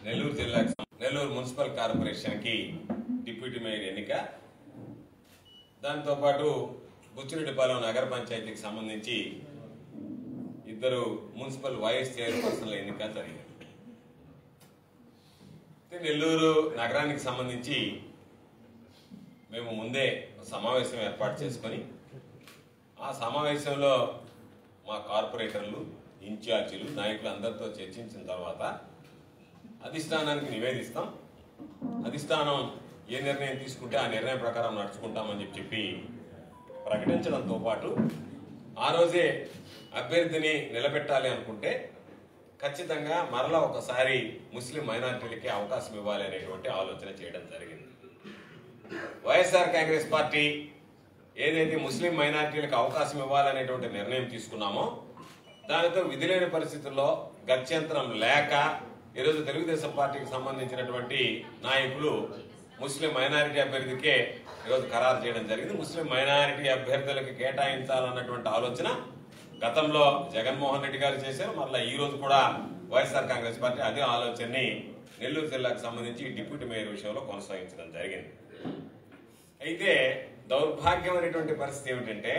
నెల్లూరు జిల్లాకు Nellore municipal corporation కి deputy mayor ఎన్నిక, దాంతో పాటు బుచ్చిరెడ్డిపాలెం నగర పంచాయతీకి సంబంధించి ఇద్దరు మున్సిపల్ వైస్ చైర్పర్సన్ల ఎన్నిక జరిగింది. నెల్లూరు నగరానికి సంబంధించి మేము ముందే సమావేశం ఏర్పాటు చేసుకొని ఆ సమావేశంలో మా కార్పొరేటర్లు, ఇన్ఛార్జీలు, నాయకులు అందరితో చర్చించిన తర్వాత అధిష్టానానికి నివేదిస్తాం. అధిష్టానం ఏ నిర్ణయం తీసుకుంటే ఆ నిర్ణయం ప్రకారం నడుచుకుంటామని చెప్పి ప్రకటించడంతో పాటు ఆ రోజే అభ్యర్థిని నిలబెట్టాలి అనుకుంటే ఖచ్చితంగా మరలా ఒకసారి ముస్లిం మైనారిటీలకి అవకాశం ఇవ్వాలి అనేటువంటి ఆలోచన చేయడం జరిగింది. వైఎస్ఆర్ కాంగ్రెస్ పార్టీ ఏదైతే ముస్లిం మైనారిటీలకు అవకాశం ఇవ్వాలనేటువంటి నిర్ణయం తీసుకున్నామో దానితో విధిలేని పరిస్థితుల్లో గత్యంతరం లేక ఈరోజు తెలుగుదేశం పార్టీకి సంబంధించినటువంటి నాయకులు ముస్లిం మైనారిటీ అభ్యర్థికే ఈరోజు ఖరారు చేయడం జరిగింది. ముస్లిం మైనారిటీ అభ్యర్థులకు కేటాయించాలన్నటువంటి ఆలోచన గతంలో జగన్మోహన్ రెడ్డి గారు చేశారు. మరలా ఈ రోజు కూడా వైఎస్ఆర్ కాంగ్రెస్ పార్టీ అదే ఆలోచనని నెల్లూరు జిల్లాకు సంబంధించి డిప్యూటీ మేయర్ విషయంలో కొనసాగించడం జరిగింది. అయితే దౌర్భాగ్యమైనటువంటి పరిస్థితి ఏమిటంటే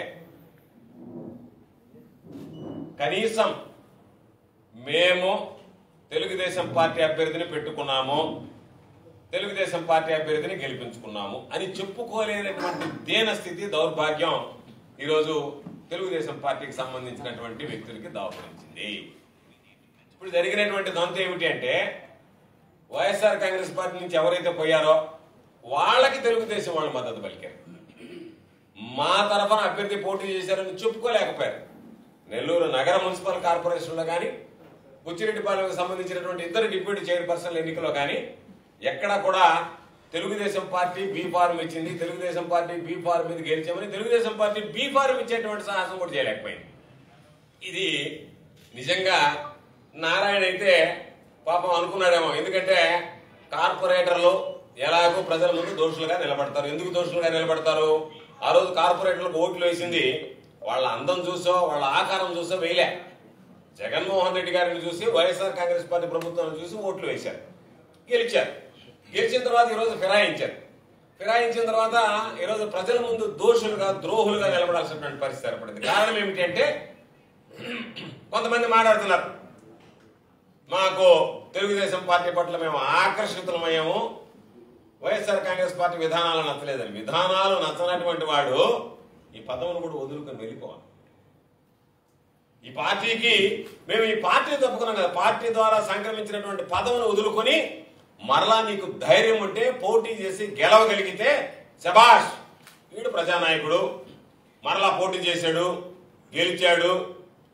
కనీసం మేము తెలుగుదేశం పార్టీ అభ్యర్థిని పెట్టుకున్నాము, తెలుగుదేశం పార్టీ అభ్యర్థిని గెలిపించుకున్నాము అని చెప్పుకోలేనటువంటి దీన స్థితి, దౌర్భాగ్యం ఈరోజు తెలుగుదేశం పార్టీకి సంబంధించినటువంటి వ్యక్తులకి దాపురించింది. ఇప్పుడు జరిగినటువంటి దంత ఏమిటి అంటే వైఎస్ఆర్ కాంగ్రెస్ పార్టీ నుంచి ఎవరైతే పోయారో వాళ్ళకి తెలుగుదేశం వాళ్ళు మద్దతు పలికారు. మా తరఫున అభ్యర్థి పోటీ చేశారని చెప్పుకోలేకపోయారు. నెల్లూరు నగర మున్సిపల్ కార్పొరేషన్లో కానీ బుచ్చిరెడ్డిపాలెంకి సంబంధించినటువంటి ఇద్దరు డిప్యూటీ చైర్పర్సన్ల ఎన్నికలో కానీ ఎక్కడా కూడా తెలుగుదేశం పార్టీ బీ ఫారం ఇచ్చింది, తెలుగుదేశం పార్టీ బీ ఫారం మీద గెలిచామని తెలుగుదేశం పార్టీ బీ ఫారం ఇచ్చేటువంటి సాహసం కూడా చేయలేకపోయింది. ఇది నిజంగా నారాయణ అయితే పాపం అనుకున్నాడేమో. ఎందుకంటే కార్పొరేటర్లు ఎలాగో ప్రజల ముందు దోషులుగా నిలబడతారు. ఎందుకు దోషులుగా నిలబడతారు? ఆ రోజు కార్పొరేటర్లకు ఓట్లు వేసింది వాళ్ళ అందం చూసో వాళ్ళ ఆకారం చూసో వేయలే. జగన్మోహన్ రెడ్డి గారిని చూసి, వైఎస్ఆర్ కాంగ్రెస్ పార్టీ ప్రభుత్వాన్ని చూసి ఓట్లు వేశారు, గెలిచారు. గెలిచిన తర్వాత ఈరోజు ఫిరాయించారు. ఫిరాయించిన తర్వాత ఈరోజు ప్రజల ముందు దోషులుగా, ద్రోహులుగా నిలబడాల్సినటువంటి పరిస్థితి ఏర్పడింది. కారణం ఏమిటి అంటే కొంతమంది మాట్లాడుతున్నారు, మాకు తెలుగుదేశం పార్టీ పట్ల మేము ఆకర్షితులమయ్యాము, వైఎస్ఆర్ కాంగ్రెస్ పార్టీ విధానాలు నచ్చలేదని. విధానాలు నచ్చనటువంటి వాడు ఈ పదవును కూడా వదులుకొని వెళ్ళిపోవాలి. ఈ పార్టీకి మేము ఈ పార్టీ తప్పుకున్నాం కదా, పార్టీ ద్వారా సంక్రమించినటువంటి పదవును వదులుకొని మరలా నీకు ధైర్యం ఉంటే పోటీ చేసి గెలవగలిగితే శబాష్, వీడు ప్రజానాయకుడు, మరలా పోటీ చేశాడు, గెలిచాడు,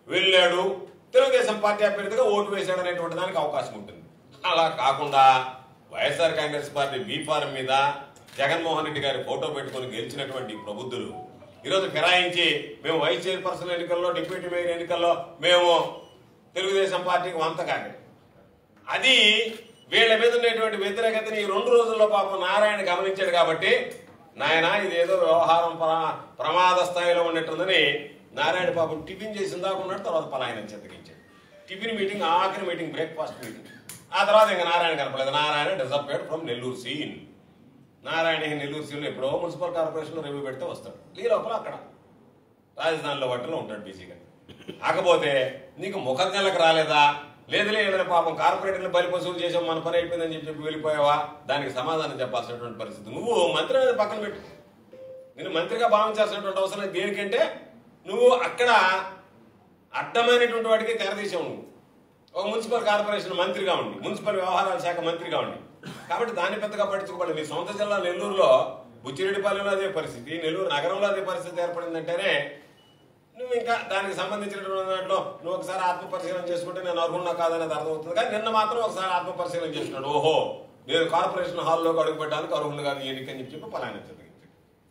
వెళ్ళాడు, తెలుగుదేశం పార్టీ అభ్యర్థిగా ఓటు వేశాడు అనేటువంటి దానికి అవకాశం ఉంటుంది. అలా కాకుండా వైఎస్ఆర్ కాంగ్రెస్ పార్టీ బీ ఫారం మీద జగన్మోహన్ రెడ్డి గారి ఫోటో పెట్టుకుని గెలిచినటువంటి ప్రబుద్ధులు ఈరోజు ఫిరాయించి మేము వైస్ చైర్పర్సన్ ఎన్నికల్లో, డిప్యూటీ మేయర్ ఎన్నికల్లో మేము తెలుగుదేశం పార్టీకి వంతకాక అది వీళ్ళ మీద ఉండేటువంటి వ్యతిరేకతని ఈ 2 రోజుల్లో పాపం నారాయణ గమనించాడు. కాబట్టి నాయన ఇదేదో వ్యవహారం ప్రమాద స్థాయిలో ఉన్నట్టుందని నారాయణ పాపం టిఫిన్ చేసిన దాకా ఉన్నాడు. తర్వాత పలాయన చెత్తగించాడు. టిఫిన్ మీటింగ్, ఆఖరి మీటింగ్, బ్రేక్ఫాస్ట్ మీటింగ్. ఆ తర్వాత ఇంకా నారాయణ కనపడలేదు. Narayana disappeared from Nellore scene. Narayana Nellore సీన్లో ఎప్పుడో మున్సిపల్ కార్పొరేషన్లో రివ్యూ పెడితే వస్తాడు. ఈ లోపల అక్కడ రాజధానిలో వాటిలో ఉంటాడు బిజీగా. కాకపోతే నీకు ముఖజ్ఞలకు రాలేదా, లేదులే ఏదైనా పాపం కార్పొరేటర్లు బలి పశువులు చేసాం, మన పని అయిపోయిందని చెప్పి వెళ్ళిపోయావా, దానికి సమాధానం చెప్పాల్సినటువంటి పరిస్థితి. నువ్వు మంత్రి మీద పక్కన పెట్టు, నేను మంత్రిగా భావించాల్సినటువంటి అవసరం లేదు. దేనికంటే నువ్వు అక్కడ అడ్డమైనటువంటి వాటికి తెరదీసావు. నువ్వు ఒక మున్సిపల్ కార్పొరేషన్ మంత్రిగా ఉండి, మున్సిపల్ వ్యవహారాల శాఖ మంత్రిగా ఉండి, కాబట్టి దాన్ని పెద్దగా పట్టించుకోవాలి. నీ సొంత జిల్లా నెల్లూరులో బుచ్చిరెడ్డిపాలెంలో అదే పరిస్థితి, నెల్లూరు నగరంలో అదే పరిస్థితి ఏర్పడిందంటేనే నువ్వు ఇంకా దానికి సంబంధించినటువంటి దాంట్లో నువ్వు ఒకసారి ఆత్మపరిశీలన చేసుకుంటే నేను అర్హున్నా కాదనేది అర్థమవుతుంది. కానీ నిన్న మాత్రం ఒకసారి ఆత్మపరిశీలన చేస్తున్నాడు. ఓహో, నేను కార్పొరేషన్ హాల్లోకి అడుగుపెట్టడానికి అర్హులు కాదు ఎన్నికని చెప్పి పలానా చదివించాడు.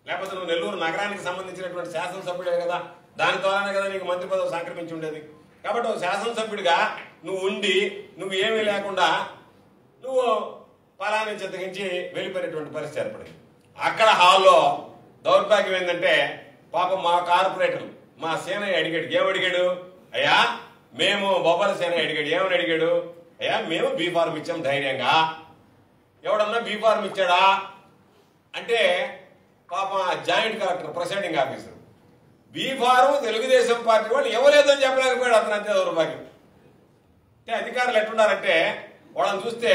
లేకపోతే నువ్వు నెల్లూరు నగరానికి సంబంధించినటువంటి శాసనసభ్యుడే కదా, దాని ద్వారానే కదా నీకు మంత్రి పదవి సంక్రమించి ఉండేది. కాబట్టి ఒక శాసనసభ్యుడిగా నువ్వు ఉండి నువ్వు ఏమీ లేకుండా నువ్వు పలానా చెత్తగించి వెళ్ళిపోయినటువంటి పరిస్థితి ఏర్పడింది. అక్కడ హాల్లో దౌర్భాగ్యం ఏంటంటే పాపం మా కార్పొరేటర్లు, మా సేనయ్య అడిగాడు. ఏమడిగాడు? అయ్యా మేము బొబ్బల సేనయ్య అడిగాడు. ఏమని అడిగాడు? అయ్యా మేము బీ ఫార్మ్ ఇచ్చాం ధైర్యంగా, ఎవడన్నా బీ ఫార్మ్ ఇచ్చాడా అంటే పాపం joint collector presiding officer B form Telugu Desam Party వాళ్ళు ఇవ్వలేదని చెప్పలేకపోయాడు. అతను అంతే దౌర్భాగ్యం. అంటే అధికారులు ఎట్లున్నారంటే వాళ్ళని చూస్తే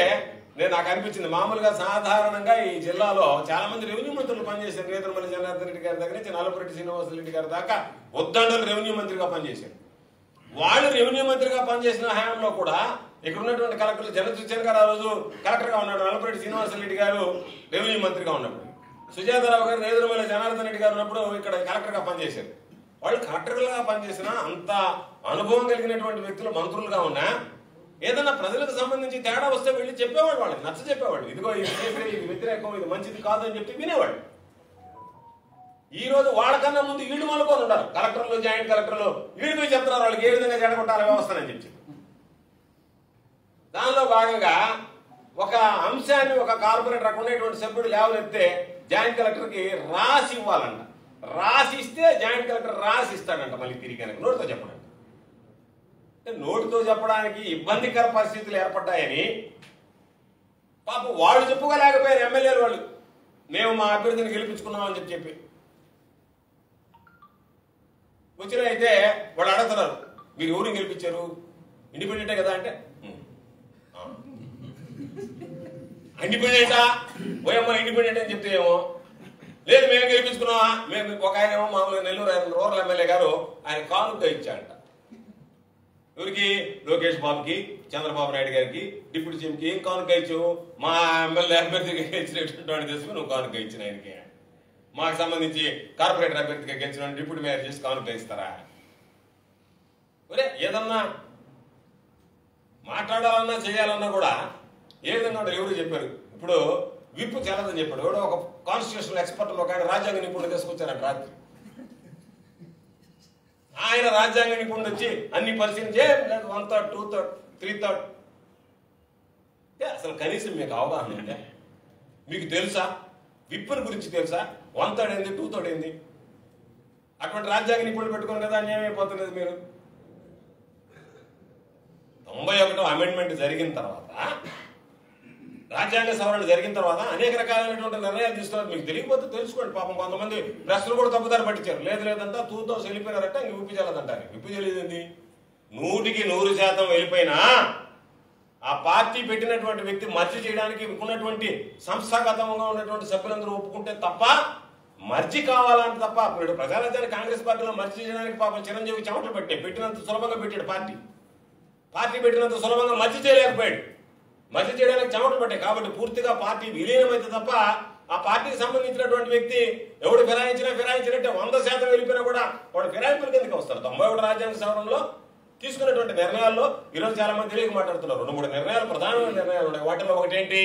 నాకు అనిపించింది, మామూలుగా సాధారణంగా ఈ జిల్లాలో చాలా మంది రెవెన్యూ మంత్రులు పనిచేశారు. నేదురుమల్లి జనార్దన్ రెడ్డి గారి దగ్గర నుంచి నల్లపురెడ్డి శ్రీనివాసరెడ్డి గారి దాకా ఉద్దండలు రెవెన్యూ మంత్రిగా పనిచేశారు. వాళ్ళు రెవెన్యూ మంత్రిగా పనిచేసిన హయాంలో కూడా ఇక్కడ ఉన్నటువంటి కలెక్టర్లు జనసుచన్ గారు ఆ రోజు కలెక్టర్గా ఉన్నాడు, నల్లపురెడ్డి శ్రీనివాసరెడ్డి గారు రెవెన్యూ మంత్రిగా ఉన్నప్పుడు, సుజాతారావు గారు నేదురుమల్లి జనార్దన్ రెడ్డి గారు ఉన్నప్పుడు ఇక్కడ కలెక్టర్గా పనిచేశారు. వాళ్ళు కలెక్టర్లుగా పనిచేసిన అంత అనుభవం కలిగినటువంటి వ్యక్తులు మంత్రులుగా ఉన్నా ఏదన్నా ప్రజలకు సంబంధించి తేడా వస్తే వెళ్ళి చెప్పేవాళ్ళు, వాళ్ళకి నచ్చ చెప్పేవాళ్ళు, ఇదిగో ఇది చేసే, ఇది వ్యతిరేకం, ఇది మంచిది కాదు అని చెప్పి వినేవాళ్ళు. ఈ రోజు వాళ్ళకన్నా ముందు వీళ్ళు మలుకొని ఉంటారు, కలెక్టర్లు జాయింట్ కలెక్టర్లు వీళ్ళు పోయి చెప్తున్నారు వాళ్ళకి ఏ విధంగా జరగొట్టాలి వ్యవస్థనని చెప్పి. దానిలో భాగంగా ఒక అంశాన్ని ఒక కార్పొరేటర్ అక్కడ ఉండేటువంటి సభ్యుడు లేవనెత్తే జాయింట్ కలెక్టర్కి రాసి ఇవ్వాలంట. రాసి ఇస్తే జాయింట్ కలెక్టర్ రాసి ఇస్తాడంట మళ్ళీ తిరిగి కనుక నోటితో చెప్పడం. అంటే నోటితో చెప్పడానికి ఇబ్బందికర పరిస్థితులు ఏర్పడ్డాయని పాపం వాళ్ళు చెప్పుకోలేకపోయారు. ఎమ్మెల్యేలు వాళ్ళు మేము మా అభ్యర్థిని గెలిపించుకున్నామని చెప్పి వచ్చిన అయితే వాళ్ళు అడుగుతున్నారు, మీరు ఎవరిని గెలిపించారు, ఇండిపెండెంటే కదా అంటే ఇండిపెండెంటా ఓయమ్మ ఇండిపెండెంట్ అని చెప్తే ఏమో లేదు మేము గెలిపించుకున్నామా. మేము ఒక ఆయన ఏమో మామూలుగా నెల్లూరు ఆయన రూరల్ ఎమ్మెల్యే గారు ఆయన కానుక ఇచ్చాడంట. ఎవరికి? లోకేష్ బాబుకి, చంద్రబాబు నాయుడు గారికి, డిప్యూటీ సీఎంకి. ఏం కానుక ఇచ్చావు? మా ఎమ్మెల్యే అభ్యర్థికి గెలిచినటువంటి తెలుసుకుని నువ్వు కానుక ఇచ్చిన ఆయనకి. మాకు సంబంధించి కార్పొరేటర్ అభ్యర్థిగా గెలిచిన డిప్యూటీ మేయర్ చేసి కానుక ఇస్తారా? ఒరే ఏదన్నా మాట్లాడాలన్నా చేయాలన్నా కూడా ఏ విధంగా ఎవరు చెప్పారు. ఇప్పుడు విప్పు చెల్లదని చెప్పాడు ఎవడో ఒక కాన్స్టిట్యూషనల్ ఎక్స్పర్ట్ ఒక ఆయన రాజ్యాంగ నిపుణులు తీసుకొచ్చారంట రాత్రి. ఆయన రాజ్యాంగ నిపుణుడు వచ్చి అన్ని పరిశీలించే 1/3, 2/3, 3/3. అసలు కనీసం మీకు అవగాహన ఉందా? మీకు తెలుసా? విప్పుల గురించి తెలుసా? 1/3 ఏంది, 2/3 ఏంది? అటువంటి రాజ్యాంగ నిపుణులు పెట్టుకుని కదా అన్యాయం అయిపోతున్నది. మీరు 91వ అమెండ్మెంట్ జరిగిన తర్వాత, రాజ్యాంగ సవరణ జరిగిన తర్వాత అనేక రకాలైనటువంటి నిర్ణయాలు తీసుకున్నారు. మీకు తెలియకపోతే తెలుసుకోండి. పాపం కొంతమంది ప్రశ్నలు కూడా తప్పుదారి పట్టించారు. లేదంతా తూతో వెళ్ళిపోయినారంటే ఇంక విప్పు చేయలేదంటారు. విప్పు చేయలేదండి. 100% వెళ్ళిపోయినా ఆ పార్టీ పెట్టినటువంటి వ్యక్తి మర్జీ చేయడానికి ఉన్నటువంటి సంస్థాగతంగా ఉన్నటువంటి సభ్యులందరూ ఒప్పుకుంటే తప్ప మర్జీ కావాలంటే తప్ప ఇప్పుడు ప్రజారాజ్యాన్ని కాంగ్రెస్ పార్టీలో మర్జీ చేయడానికి పాపం చిరంజీవి చెమటలు పెట్టినంత సులభంగా పెట్టాడు. పార్టీ పెట్టినంత సులభంగా మర్జీ చేయలేకపోయాడు. మర్జీ చేయడానికి చెమటలు పట్టాయి. కాబట్టి పూర్తిగా పార్టీ విలీనమైతే తప్ప ఆ పార్టీకి సంబంధించినటువంటి వ్యక్తి ఎవడు ఫిరాయించినట్టే 100% వెళ్ళిపోయినా కూడా వాడు ఫిరాయింపుల కిందకి వస్తారు. 91 రాజ్యాంగ సవరణలో తీసుకున్నటువంటి నిర్ణయాల్లో ఈరోజు చాలా మంది తెలియక మాట్లాడుతున్నారు. 2-3 నిర్ణయాలు ప్రధానమైన నిర్ణయాలు ఉన్నాయి. వాటిలో ఒకటేంటి?